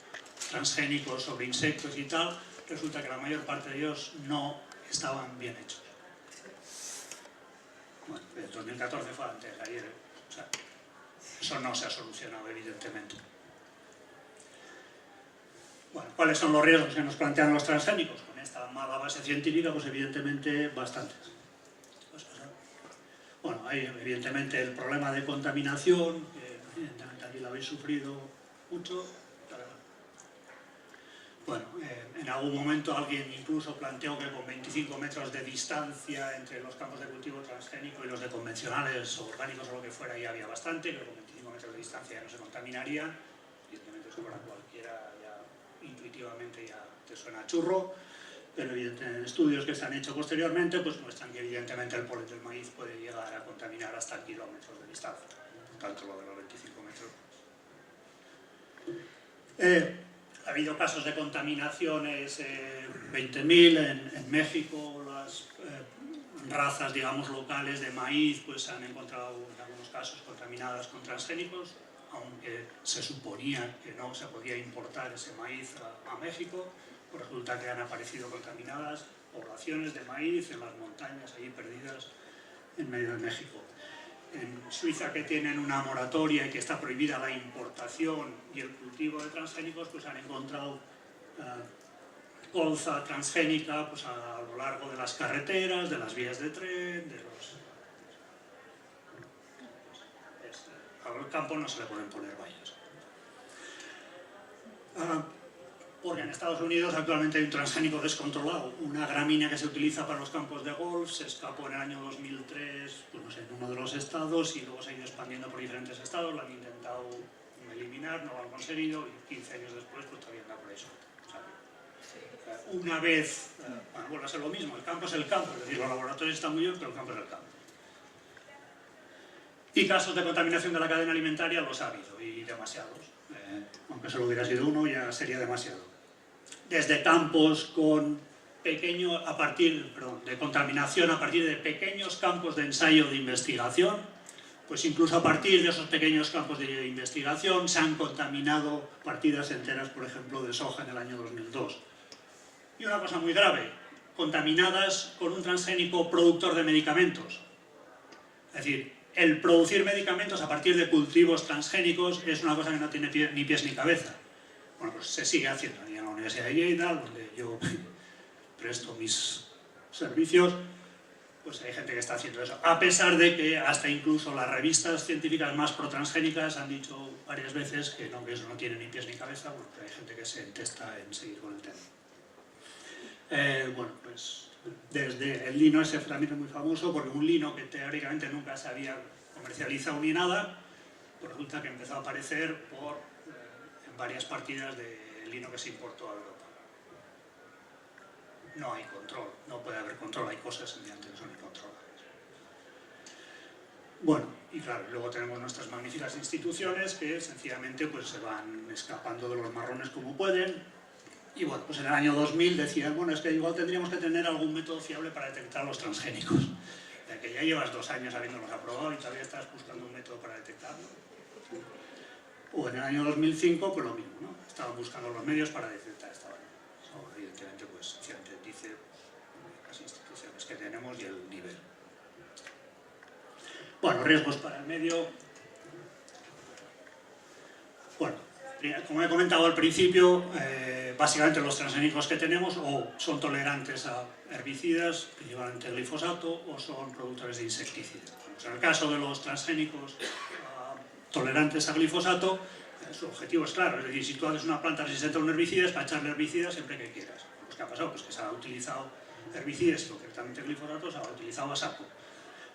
transgénicos sobre insectos y tal, resulta que la mayor parte de ellos no estaban bien hechos. Bueno, el 2014 fue antes de ayer, o sea, eso no se ha solucionado, evidentemente. Bueno, ¿cuáles son los riesgos que nos plantean los transgénicos? Con esta mala base científica, pues evidentemente bastantes. Bueno, hay evidentemente el problema de contaminación, que evidentemente aquí lo habéis sufrido mucho. Bueno, en algún momento alguien incluso planteó que con 25 metros de distancia entre los campos de cultivo transgénico y los de convencionales o orgánicos o lo que fuera ya había bastante, que con 25 metros de distancia ya no se contaminaría. Evidentemente eso para cualquiera ya intuitivamente ya te suena a churro, pero evidentemente estudios que se han hecho posteriormente pues muestran que evidentemente el polen del maíz puede llegar a contaminar hasta kilómetros de distancia, tanto lo de los 25 metros. Ha habido casos de contaminaciones, 20.000 en México, las razas, digamos, locales de maíz pues se han encontrado en algunos casos contaminadas con transgénicos, aunque se suponía que no se podía importar ese maíz a México, pues resulta que han aparecido contaminadas poblaciones de maíz en las montañas allí perdidas en medio de México. En Suiza, que tienen una moratoria y que está prohibida la importación y el cultivo de transgénicos, pues han encontrado colza transgénica pues, a lo largo de las carreteras, de las vías de tren, de los... Al campo no se le pueden poner vallas. Porque en Estados Unidos actualmente hay un transgénico descontrolado, una gramínea que se utiliza para los campos de golf, se escapó en el año 2003, pues no sé, en uno de los estados y luego se ha ido expandiendo por diferentes estados, lo han intentado eliminar, no lo han conseguido y 15 años después pues todavía anda por eso. O sea, una vez, bueno, vuelve a ser lo mismo, el campo es el campo, es decir, los laboratorios están muy bien, pero el campo es el campo. Y casos de contaminación de la cadena alimentaria los ha habido y demasiados. Aunque solo hubiera sido uno, ya sería demasiado. Desde campos con de contaminación a partir de pequeños campos de ensayo de investigación, pues incluso a partir de esos pequeños campos de investigación se han contaminado partidas enteras, por ejemplo, de soja en el año 2002. Y una cosa muy grave, contaminadas con un transgénico productor de medicamentos. Es decir, el producir medicamentos a partir de cultivos transgénicos es una cosa que no tiene ni pies ni cabeza. Bueno, pues se sigue haciendo. En la Universidad de Lleida, donde yo presto mis servicios, pues hay gente que está haciendo eso. A pesar de que hasta incluso las revistas científicas más pro-transgénicas han dicho varias veces que eso no tiene ni pies ni cabeza, bueno, pero hay gente que se entesta en seguir con el tema. Bueno, pues... Desde el lino ese también es muy famoso porque un lino que teóricamente nunca se había comercializado ni nada, pues resulta que empezó a aparecer en varias partidas de lino que se importó a Europa. No hay control, no puede haber control, hay cosas mediante que son incontrolables. Bueno, y claro, luego tenemos nuestras magníficas instituciones que sencillamente pues, se van escapando de los marrones como pueden. Y bueno, pues en el año 2000 decían, bueno, es que igual tendríamos que tener algún método fiable para detectar los transgénicos. Ya que ya llevas 2 años habiéndolos aprobado y todavía estás buscando un método para detectarlo. O en el año 2005, pues lo mismo, ¿no? Estaban buscando los medios para detectar esta variedad. So, evidentemente, pues, siempre dice las instituciones que tenemos y el nivel. Bueno, riesgos para el medio. Bueno, Como he comentado al principio, básicamente los transgénicos que tenemos o son tolerantes a herbicidas, principalmente el glifosato, o son productores de insecticidas. Pues en el caso de los transgénicos tolerantes a glifosato, su objetivo es claro, es decir, si tú haces una planta resistente a un herbicida, es para echarle herbicidas siempre que quieras. Pues ¿qué ha pasado? Pues que se ha utilizado herbicidas y concretamente el glifosato se ha utilizado a saco.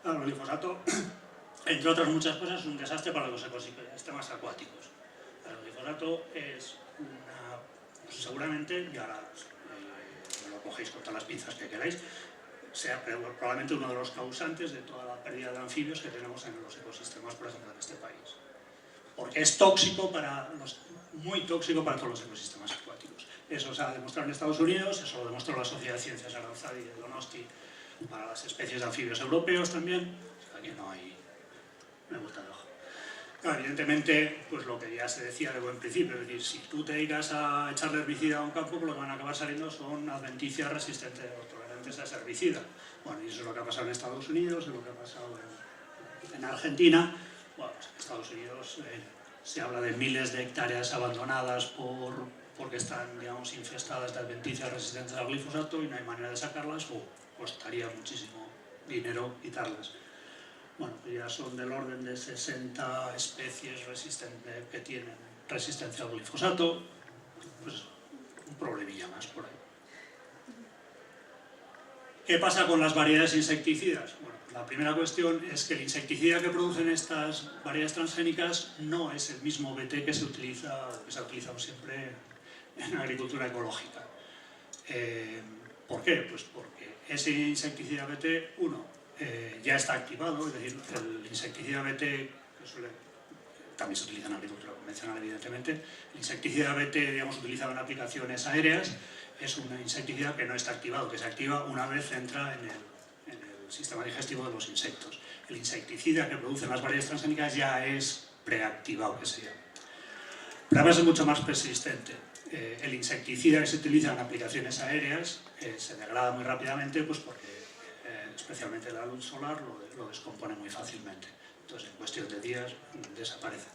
El glifosato, entre otras muchas cosas, es un desastre para los ecosistemas acuáticos. El glifosato es pues seguramente, y ahora lo cogéis con todas las pinzas que queráis, sea probablemente uno de los causantes de toda la pérdida de anfibios que tenemos en los ecosistemas, por ejemplo, en este país. Porque es tóxico muy tóxico para todos los ecosistemas acuáticos. Eso se ha demostrado en Estados Unidos, eso lo demostró la Sociedad de Ciencias Aranzadi de Donosti para las especies de anfibios europeos también. O sea, que no hay vuelta de hoja. Claro, evidentemente, pues lo que ya se decía de buen principio, es decir, si tú te dedicas a echarle herbicida a un campo, pues lo que van a acabar saliendo son adventicias resistentes o tolerantes a ese herbicida. Bueno, y eso es lo que ha pasado en Estados Unidos, es lo que ha pasado en Argentina. Bueno, pues en Estados Unidos se habla de miles de hectáreas abandonadas porque están, digamos, infestadas de adventicias resistentes al glifosato y no hay manera de sacarlas o costaría muchísimo dinero quitarlas. Bueno, pues ya son del orden de 60 especies que tienen resistencia al glifosato, pues un problemilla más por ahí. ¿Qué pasa con las variedades insecticidas? Bueno, la primera cuestión es que el insecticida que producen estas variedades transgénicas no es el mismo BT que se ha utilizado siempre en agricultura ecológica. ¿Por qué? Pues porque ese insecticida BT, ya está activado, es decir, el insecticida BT, que también se utiliza en agricultura convencional, evidentemente, el insecticida BT, digamos, utilizado en aplicaciones aéreas, es un insecticida que no está activado, que se activa una vez entra en el sistema digestivo de los insectos. El insecticida que producen las variedades transgénicas ya es preactivado, que se llama. Pero además es mucho más persistente. El insecticida que se utiliza en aplicaciones aéreas se degrada muy rápidamente, pues porque especialmente la luz solar lo descompone muy fácilmente. Entonces, en cuestión de días desaparece.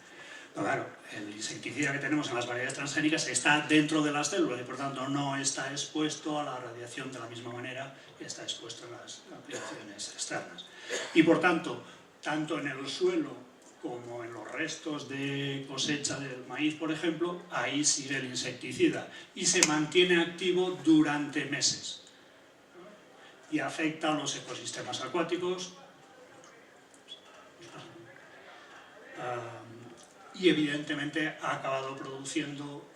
Pero claro, el insecticida que tenemos en las variedades transgénicas está dentro de las células y por tanto no está expuesto a la radiación de la misma manera que está expuesto en las aplicaciones externas. Y por tanto, tanto en el suelo como en los restos de cosecha del maíz, por ejemplo, ahí sigue el insecticida y se mantiene activo durante meses. Y afecta a los ecosistemas acuáticos y evidentemente ha acabado produciendo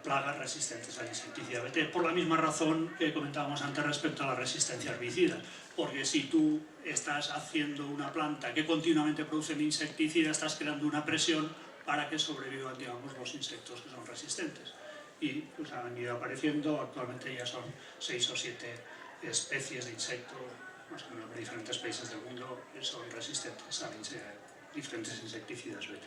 plagas resistentes al insecticida BT, por la misma razón que comentábamos antes respecto a la resistencia a herbicidas, porque si tú estás haciendo una planta que continuamente produce el insecticida, estás creando una presión para que sobrevivan, digamos, los insectos que son resistentes. Y pues, han ido apareciendo, actualmente ya son 6 o 7 especies de insectos, más o menos de diferentes países del mundo, que son resistentes a diferentes insecticidas BT.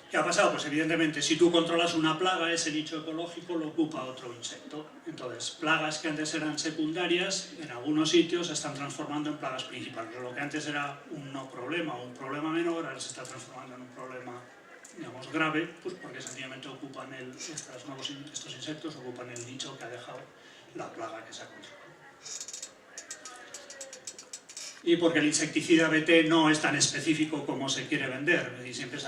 ¿Qué ha pasado? Pues evidentemente, si tú controlas una plaga, ese nicho ecológico lo ocupa otro insecto. Entonces, plagas que antes eran secundarias, en algunos sitios se están transformando en plagas principales. Lo que antes era un no problema o un problema menor, ahora se está transformando en un problema, digamos, grave, pues porque sencillamente ocupan estos insectos ocupan el nicho que ha dejado la plaga que se ha controlado. Y porque el insecticida BT no es tan específico como se quiere vender, y siempre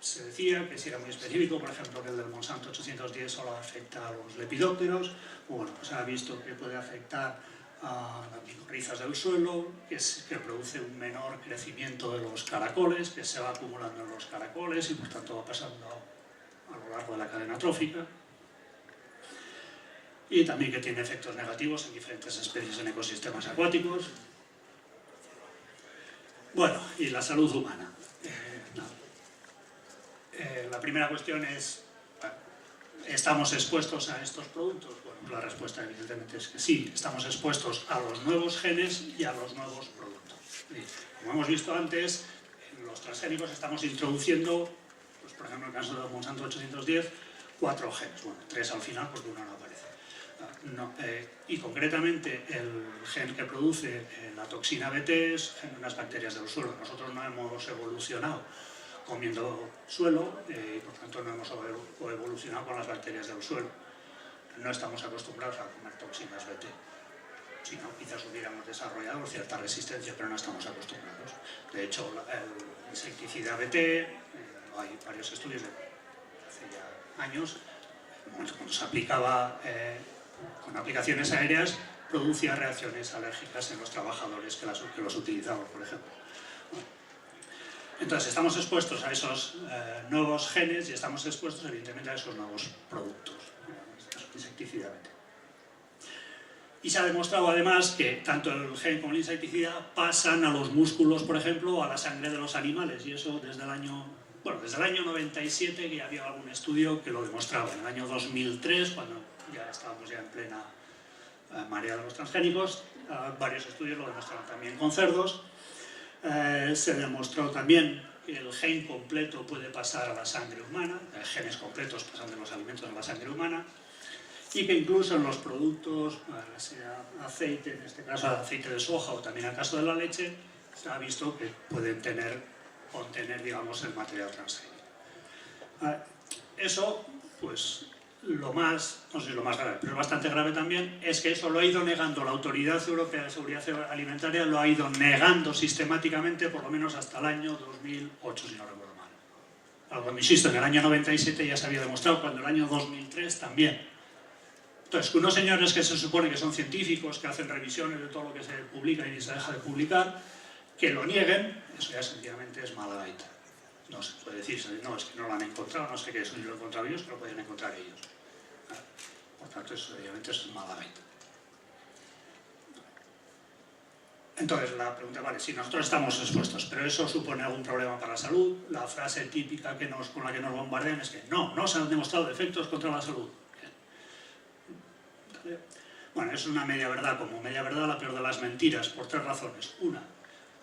se decía que si era muy específico, por ejemplo, que el del Monsanto 810 solo afecta a los lepidópteros, bueno, pues se ha visto que puede afectar a las micorrizas del suelo, que produce un menor crecimiento de los caracoles, que se va acumulando en los caracoles y por tanto va pasando a lo largo de la cadena trófica. Y también que tiene efectos negativos en diferentes especies en ecosistemas acuáticos. Bueno, y la salud humana. La primera cuestión es, ¿estamos expuestos a estos productos? Bueno, la respuesta evidentemente es que sí, estamos expuestos a los nuevos genes y a los nuevos productos. Como hemos visto antes, en los transgénicos estamos introduciendo, pues, por ejemplo, en el caso del Monsanto 810, 4 genes, bueno, 3 al final porque uno no aparece. Y concretamente el gen que produce la toxina BT es en unas bacterias del suelo. Nosotros no hemos evolucionado comiendo suelo y por tanto no hemos evolucionado con las bacterias del suelo. No estamos acostumbrados a comer toxinas BT. Si no, quizás hubiéramos desarrollado cierta resistencia, pero no estamos acostumbrados. De hecho, el insecticida BT, hay varios estudios de hace ya años, cuando se aplicaba con aplicaciones aéreas, producía reacciones alérgicas en los trabajadores que los utilizaban, por ejemplo. Entonces, estamos expuestos a esos nuevos genes y estamos expuestos, evidentemente, a esos nuevos productos, insecticida BT. Y se ha demostrado, además, que tanto el gen como el insecticida pasan a los músculos, por ejemplo, o a la sangre de los animales, y eso desde el año 97, que había algún estudio que lo demostraba. En el año 2003, cuando ya estábamos ya en plena marea de los transgénicos, varios estudios lo demostraron también con cerdos. Se demostró también que el gen completo puede pasar a la sangre humana, genes completos pasan de los alimentos a la sangre humana, y que incluso en los productos, sea aceite, en este caso aceite de soja o también en el caso de la leche, se ha visto que pueden contener, digamos, el material transgénico. Eso, pues, lo más, no sé si lo más grave, pero bastante grave también, es que eso lo ha ido negando la Autoridad Europea de Seguridad Alimentaria, lo ha ido negando sistemáticamente por lo menos hasta el año 2008, si no recuerdo mal. Cuando, insisto, en el año 97 ya se había demostrado, cuando en el año 2003 también. Entonces, unos señores que se supone que son científicos, que hacen revisiones de todo lo que se publica y se deja de publicar, que lo nieguen, eso ya sencillamente es mala gaita. No se puede decir, no, es que no lo han encontrado, no sé qué, eso yo lo he encontrado ellos, que lo podían encontrar ellos. Por tanto, eso, obviamente, eso es mala gaita. Entonces, la pregunta, vale, si nosotros estamos expuestos, pero eso supone algún problema para la salud, la frase típica con la que nos bombardean es que no se han demostrado efectos contra la salud. Bueno, es una media verdad, como media verdad la peor de las mentiras, por tres razones. Una,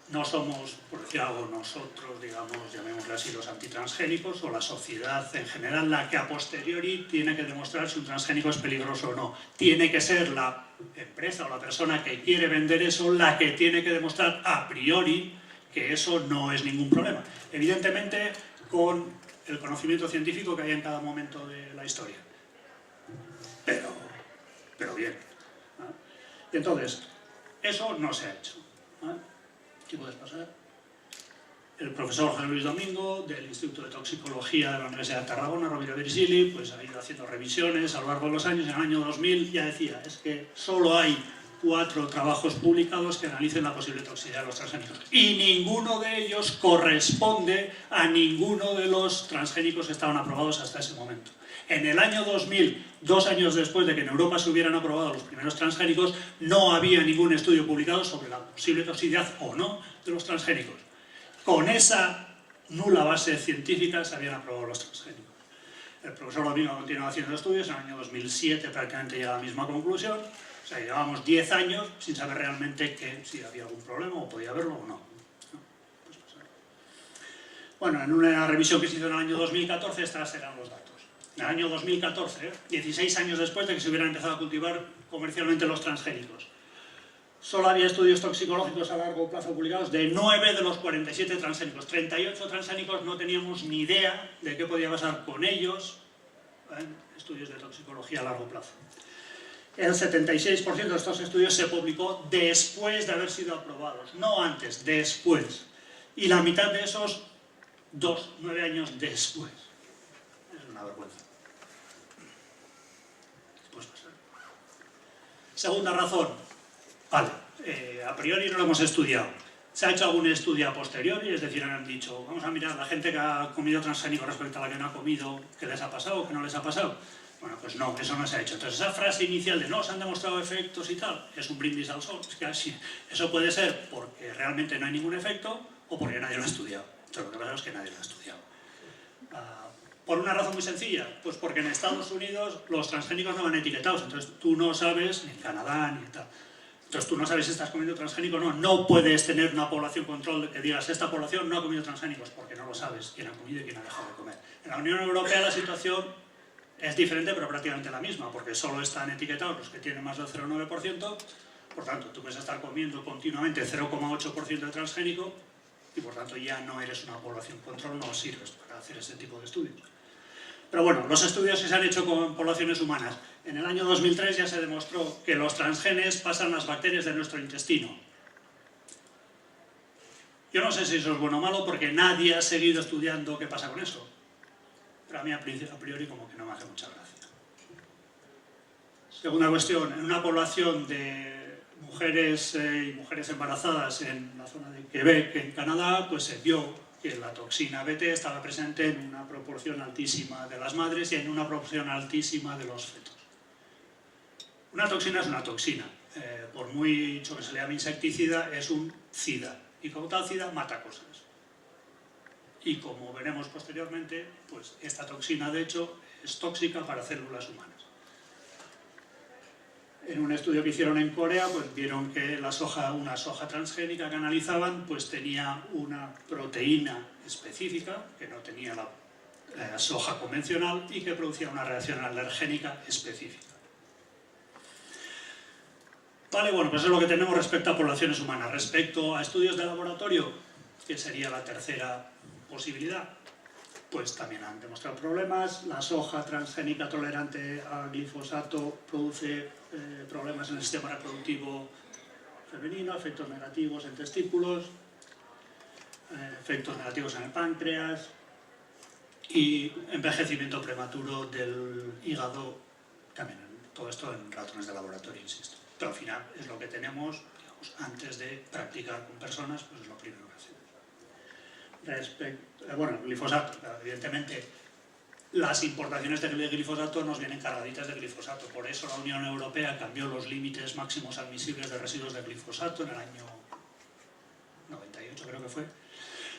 no somos, por decir algo, nosotros, digamos, llamémosle así, los antitransgénicos, o la sociedad en general, la que a posteriori tiene que demostrar si un transgénico es peligroso o no. Tiene que ser la empresa o la persona que quiere vender eso la que tiene que demostrar a priori que eso no es ningún problema. Evidentemente, con el conocimiento científico que hay en cada momento de la historia. Pero bien. Y entonces, eso no se ha hecho. ¿Qué puedes pasar? El profesor José Luis Domingo, del Instituto de Toxicología de la Universidad de Tarragona, Rovira Virgili, pues ha ido haciendo revisiones a lo largo de los años. En el año 2000 ya decía, es que solo hay 4 trabajos publicados que analicen la posible toxicidad de los transgénicos. Y ninguno de ellos corresponde a ninguno de los transgénicos que estaban aprobados hasta ese momento. En el año 2000, 2 años después de que en Europa se hubieran aprobado los primeros transgénicos, no había ningún estudio publicado sobre la posible toxicidad o no de los transgénicos. Con esa nula base científica se habían aprobado los transgénicos. El profesor Domingo continuó haciendo estudios, en el año 2007 prácticamente llega a la misma conclusión. O sea, llevábamos 10 años sin saber realmente si había algún problema o podía haberlo o no. Bueno, en una revisión que se hizo en el año 2014, estos eran los datos. En el año 2014, 16 años después de que se hubieran empezado a cultivar comercialmente los transgénicos, solo había estudios toxicológicos a largo plazo publicados de 9 de los 47 transgénicos. 38 transgénicos no teníamos ni idea de qué podía pasar con ellos en estudios de toxicología a largo plazo. El 76% de estos estudios se publicó después de haber sido aprobados, no antes, después. Y la mitad de esos, 9 años después. Es una vergüenza. Pues pasar. Segunda razón. Vale, a priori no lo hemos estudiado. ¿Se ha hecho algún estudio a posteriori? Es decir, han dicho, vamos a mirar a la gente que ha comido transgénico respecto a la que no ha comido, ¿qué les ha pasado o qué no les ha pasado? Bueno, pues no, eso no se ha hecho. Entonces esa frase inicial de no, se han demostrado efectos y tal, es un brindis al sol. Es que así, eso puede ser porque realmente no hay ningún efecto o porque nadie lo ha estudiado. Entonces lo que pasa es que nadie lo ha estudiado. Por una razón muy sencilla, pues porque en Estados Unidos los transgénicos no van etiquetados, entonces tú no sabes, ni en Canadá, ni tal. Entonces tú no sabes si estás comiendo transgénico o no. No puedes tener una población control que digas, esta población no ha comido transgénicos, porque no lo sabes quién ha comido y quién ha dejado de comer. En la Unión Europea la situación es diferente, pero prácticamente la misma, porque solo están etiquetados los que tienen más del 0,9%, por tanto, tú puedes estar comiendo continuamente 0,8% de transgénico y por tanto ya no eres una población control, no sirves para hacer este tipo de estudios. Pero bueno, los estudios que se han hecho con poblaciones humanas. En el año 2003 ya se demostró que los transgenes pasan las bacterias de nuestro intestino. Yo no sé si eso es bueno o malo porque nadie ha seguido estudiando qué pasa con eso. Pero a mí a priori como que no me hace mucha gracia. Segunda cuestión, en una población de mujeres y mujeres embarazadas en la zona de Quebec, en Canadá, pues se vio que la toxina BT estaba presente en una proporción altísima de las madres y en una proporción altísima de los fetos. Una toxina es una toxina. Por muy dicho que se le llame insecticida, es un cida. Y como tal cida, mata cosas. Y como veremos posteriormente, pues esta toxina, de hecho, es tóxica para células humanas. En un estudio que hicieron en Corea, pues vieron que una soja transgénica que analizaban, pues tenía una proteína específica, que no tenía la soja convencional, y que producía una reacción alergénica específica. Vale, bueno, pues eso es lo que tenemos respecto a poblaciones humanas. Respecto a estudios de laboratorio, que sería la tercera posibilidad, pues también han demostrado problemas. La soja transgénica tolerante a glifosato produce problemas en el sistema reproductivo femenino, efectos negativos en testículos, efectos negativos en el páncreas y envejecimiento prematuro del hígado, también todo esto en ratones de laboratorio, insisto. Pero al final es lo que tenemos, digamos, antes de practicar con personas, pues es lo primero que hacemos. Bueno, glifosato, evidentemente las importaciones de glifosato nos vienen cargaditas de glifosato, por eso la Unión Europea cambió los límites máximos admisibles de residuos de glifosato en el año 98, creo que fue,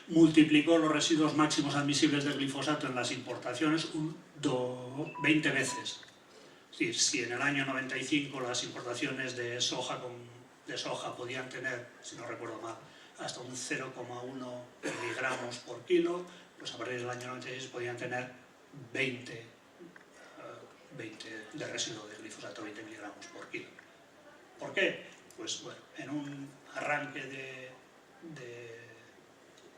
multiplicó los residuos máximos admisibles de glifosato en las importaciones 20 veces. Es decir, si en el año 95 las importaciones de soja podían tener, si no recuerdo mal, hasta un 0,1 miligramos por kilo, pues a partir del año 96 podían tener 20 de residuo de glifosato, 20 miligramos por kilo. ¿Por qué? Pues bueno, en un arranque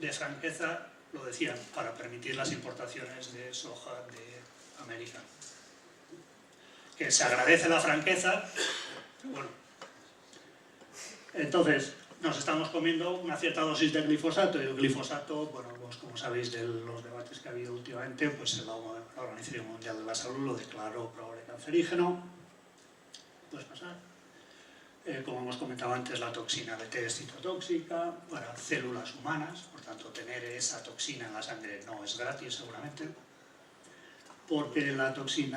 de franqueza lo decían, para permitir las importaciones de soja de América. Que se agradece la franqueza, bueno, entonces nos estamos comiendo una cierta dosis de glifosato, y el glifosato, bueno, pues como sabéis de los debates que ha habido últimamente, pues la Organización Mundial de la Salud lo declaró probable cancerígeno, puede pasar. Como hemos comentado antes, la toxina BT es citotóxica para células humanas, por tanto tener esa toxina en la sangre no es gratis seguramente, porque la toxina